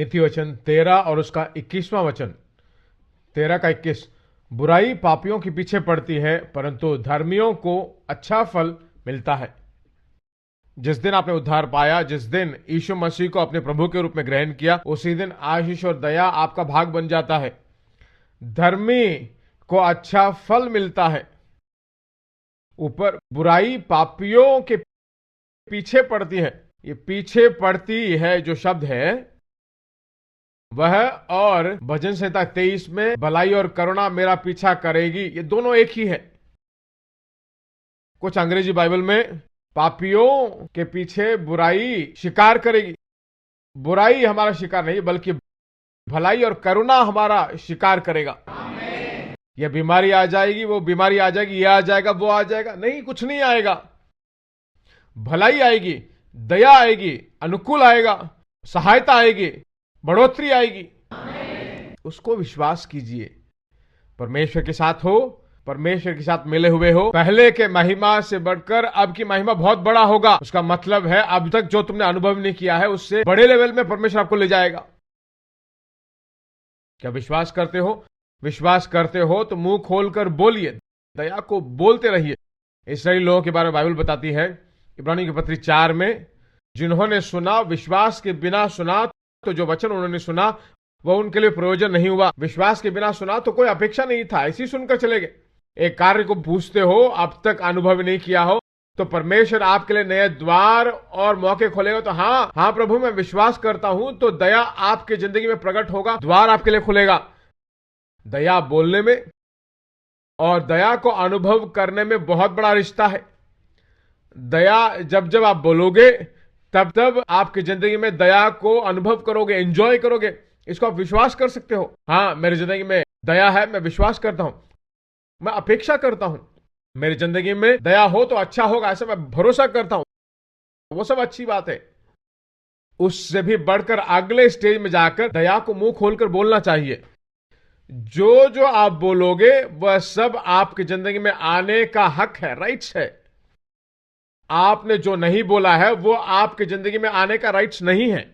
नीति वचन 13 और उसका 21वां वचन, 13 का 21। बुराई पापियों के पीछे पड़ती है, परंतु धर्मियों को अच्छा फल मिलता है। जिस दिन आपने उद्धार पाया, जिस दिन यीशु मसीह को अपने प्रभु के रूप में ग्रहण किया, उसी दिन आशीष और दया आपका भाग बन जाता है। धर्मी को अच्छा फल मिलता है। ऊपर बुराई पापियों के पीछे पड़ती है, ये पीछे पड़ती है जो शब्द है वह, और भजन संहिता 23 में भलाई और करुणा मेरा पीछा करेगी, ये दोनों एक ही है। कुछ अंग्रेजी बाइबल में पापियों के पीछे बुराई शिकार करेगी। बुराई हमारा शिकार नहीं, बल्कि भलाई और करुणा हमारा शिकार करेगा। यह बीमारी आ जाएगी, वो बीमारी आ जाएगी, यह आ जाएगा, वो आ जाएगा, नहीं, कुछ नहीं आएगा। भलाई आएगी, दया आएगी, अनुकूल आएगा, सहायता आएगी, बढ़ोतरी आएगी। उसको विश्वास कीजिए। परमेश्वर के साथ हो, परमेश्वर के साथ मिले हुए हो, पहले के महिमा से बढ़कर अब की महिमा बहुत बड़ा होगा। उसका मतलब है अब तक जो तुमने अनुभव नहीं किया है उससे बड़े लेवल में परमेश्वर आपको ले जाएगा। क्या विश्वास करते हो? विश्वास करते हो तो मुंह खोलकर बोलिए, दया को बोलते रहिए। इसराइली लोगों के बारे में बाइबल बताती है इब्रानियों की पत्री 4 में, जिन्होंने सुना, विश्वास के बिना सुना तो जो वचन उन्होंने सुना वह उनके लिए प्रयोजन नहीं हुआ। विश्वास के बिना सुना तो कोई अपेक्षा नहीं था, ऐसे ही सुनकर चले गए। एक कार्य को पूछते हो, अब तक अनुभव नहीं किया हो, तो परमेश्वर आपके लिए नए द्वार और मौके खोलेगा। तो हाँ प्रभु, मैं विश्वास करता हूं, तो दया आपकी जिंदगी में प्रकट होगा, द्वार आपके लिए खुलेगा। दया बोलने में और दया को अनुभव करने में बहुत बड़ा रिश्ता है। दया जब जब आप बोलोगे तब तब आपकी जिंदगी में दया को अनुभव करोगे, एंजॉय करोगे। इसको आप विश्वास कर सकते हो। हाँ, मेरी जिंदगी में दया है, मैं विश्वास करता हूं, मैं अपेक्षा करता हूं मेरी जिंदगी में दया हो तो अच्छा होगा, ऐसा मैं भरोसा करता हूं। वो सब अच्छी बात है। उससे भी बढ़कर अगले स्टेज में जाकर दया को मुंह खोलकर बोलना चाहिए। जो जो आप बोलोगे वह सब आपकी जिंदगी में आने का हक है, राइट्स है। आपने जो नहीं बोला है वो आपकी जिंदगी में आने का राइट्स नहीं है।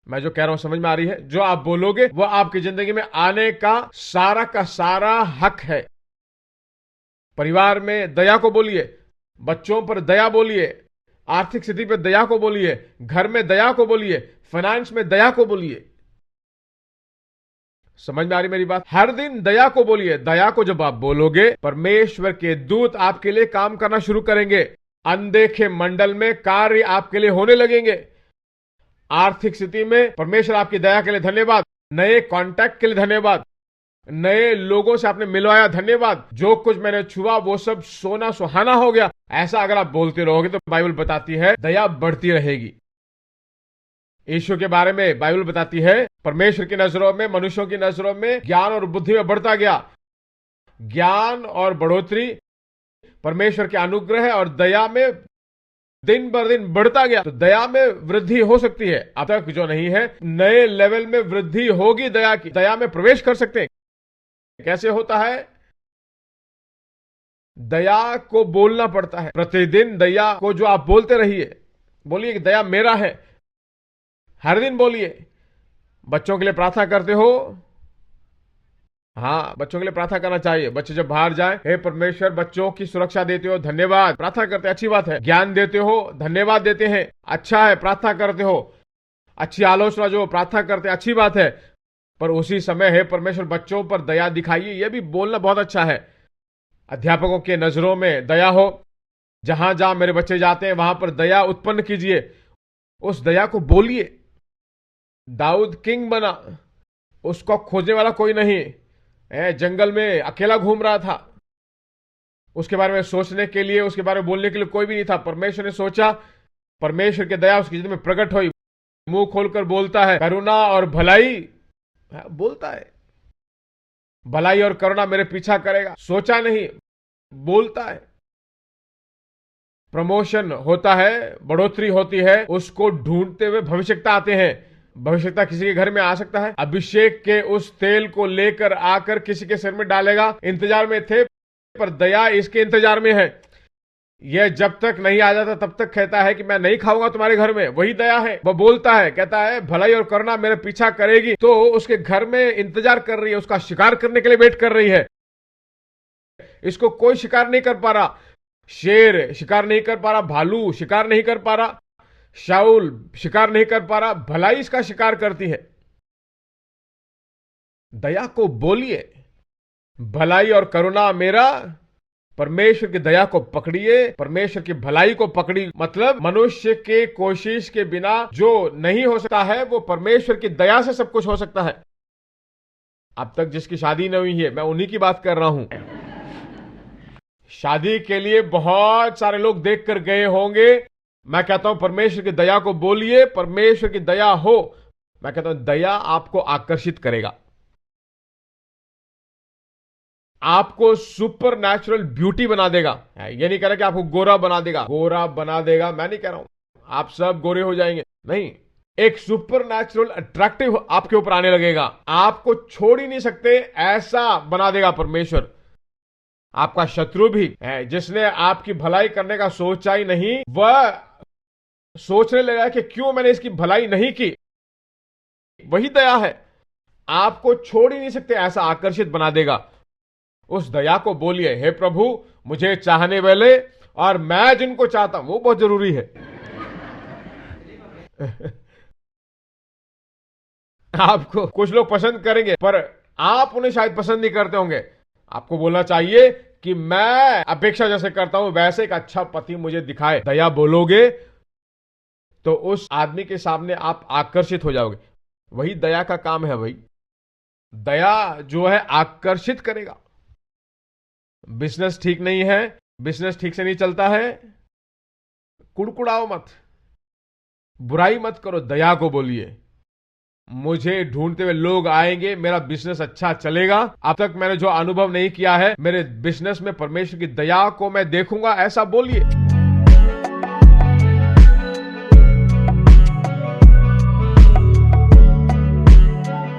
मैं जो कह रहा हूं समझ में आ रही है? जो आप बोलोगे वो आपकी जिंदगी में आने का सारा हक है। परिवार में दया को बोलिए, बच्चों पर दया बोलिए, आर्थिक स्थिति पर दया को बोलिए, घर में दया को बोलिए, फाइनेंस में दया को बोलिए। समझ में आ रही मेरी बात? हर दिन दया को बोलिए। दया को जब आप बोलोगे, परमेश्वर के दूत आपके लिए काम करना शुरू करेंगे। अनदेखे मंडल में कार्य आपके लिए होने लगेंगे। आर्थिक स्थिति में परमेश्वर आपकी दया के लिए धन्यवाद, नए कॉन्टैक्ट के लिए धन्यवाद, नए लोगों से आपने मिलवाया धन्यवाद, जो कुछ मैंने छुआ वो सब सोना सुहाना हो गया। ऐसा अगर आप बोलते रहोगे तो बाइबल बताती है दया बढ़ती रहेगी। यीशु के बारे में बाइबल बताती है परमेश्वर की नजरों में, मनुष्यों की नजरों में ज्ञान और बुद्धि में बढ़ता गया। ज्ञान और बढ़ोतरी परमेश्वर के अनुग्रह और दया में दिन बर दिन बढ़ता गया। तो दया में वृद्धि हो सकती है। अब तक जो नहीं है, नए लेवल में वृद्धि होगी दया की। दया में प्रवेश कर सकते हैं। कैसे होता है? दया को बोलना पड़ता है। प्रतिदिन दया को जो आप बोलते रहिए, बोलिए कि दया मेरा है। हर दिन बोलिए। बच्चों के लिए प्रार्थना करते हो? हाँ, बच्चों के लिए प्रार्थना करना चाहिए। बच्चे जब बाहर जाए, हे परमेश्वर बच्चों की सुरक्षा देते हो, धन्यवाद, प्रार्थना करते हैं, अच्छी बात है। ज्ञान देते हो, धन्यवाद देते हैं, अच्छा है, प्रार्थना करते हो। अच्छी आलोचना जो प्रार्थना करते हैं, अच्छी बात है। पर उसी समय हे परमेश्वर बच्चों पर दया दिखाइए, यह भी बोलना बहुत अच्छा है। अध्यापकों के नजरों में दया हो। जहां जहां मेरे बच्चे जाते हैं वहां पर दया उत्पन्न कीजिए, उस दया को बोलिए। दाऊद किंग बना, उसको खोजने वाला कोई नहीं, जंगल में अकेला घूम रहा था। उसके बारे में सोचने के लिए, उसके बारे में बोलने के लिए कोई भी नहीं था। परमेश्वर ने सोचा, परमेश्वर की दया उसकी जिंदगी में प्रकट हुई। मुंह खोलकर बोलता है, करुणा और भलाई बोलता है। भलाई और करुणा मेरे पीछा करेगा, सोचा नहीं, बोलता है। प्रमोशन होता है, बढ़ोतरी होती है, उसको ढूंढते हुए भविष्यता आते हैं। भविष्यता किसी के घर में आ सकता है, अभिषेक के उस तेल को लेकर आकर किसी के सिर में डालेगा। इंतजार में थे, पर दया इसके इंतजार में है। यह जब तक नहीं आ जाता तब तक कहता है कि मैं नहीं खाऊंगा तुम्हारे घर में, वही दया है। वह बोलता है, कहता है भलाई और करुणा मेरे पीछा करेगी, तो उसके घर में इंतजार कर रही है, उसका शिकार करने के लिए वेट कर रही है। इसको कोई शिकार नहीं कर पा रहा, शेर शिकार नहीं कर पा रहा, भालू शिकार नहीं कर पा रहा, शाऊल शिकार नहीं कर पा रहा, भलाई इसका शिकार करती है। दया को बोलिए, भलाई और करुणा मेरा, परमेश्वर की दया को पकड़िए, परमेश्वर की भलाई को पकड़ी। मतलब मनुष्य के कोशिश के बिना जो नहीं हो सकता है वो परमेश्वर की दया से सब कुछ हो सकता है। अब तक जिसकी शादी नहीं हुई है, मैं उन्हीं की बात कर रहा हूं। शादी के लिए बहुत सारे लोग देख कर गए होंगे। मैं कहता हूं परमेश्वर की दया को बोलिए, परमेश्वर की दया हो। मैं कहता हूं दया आपको आकर्षित करेगा, आपको सुपर नेचुरल ब्यूटी बना देगा। ये नहीं कह रहा कि आपको गोरा बना देगा, गोरा बना देगा, मैं नहीं कह रहा हूं आप सब गोरे हो जाएंगे, नहीं। एक सुपर नेचुरल अट्रैक्टिव आपके ऊपर आने लगेगा, आपको छोड़ ही नहीं सकते, ऐसा बना देगा परमेश्वर। आपका शत्रु भी है, जिसने आपकी भलाई करने का सोचा ही नहीं, वह सोचने लगा कि क्यों मैंने इसकी भलाई नहीं की। वही दया है, आपको छोड़ ही नहीं सकते, ऐसा आकर्षित बना देगा। उस दया को बोलिए, हे प्रभु मुझे चाहने वाले और मैं जिनको चाहता हूं, वो बहुत जरूरी है। आपको कुछ लोग पसंद करेंगे पर आप उन्हें शायद पसंद नहीं करते होंगे। आपको बोलना चाहिए कि मैं अपेक्षा जैसे करता हूं वैसे एक अच्छा पति मुझे दिखाए। दया बोलोगे तो उस आदमी के सामने आप आकर्षित हो जाओगे। वही दया का काम है भाई। दया जो है आकर्षित करेगा। बिजनेस ठीक नहीं है, बिजनेस ठीक से नहीं चलता है, कुड़कुड़ाओ मत, बुराई मत करो, दया को बोलिए, मुझे ढूंढते हुए लोग आएंगे, मेरा बिजनेस अच्छा चलेगा। अब तक मैंने जो अनुभव नहीं किया है, मेरे बिजनेस में परमेश्वर की दया को मैं देखूंगा, ऐसा बोलिए।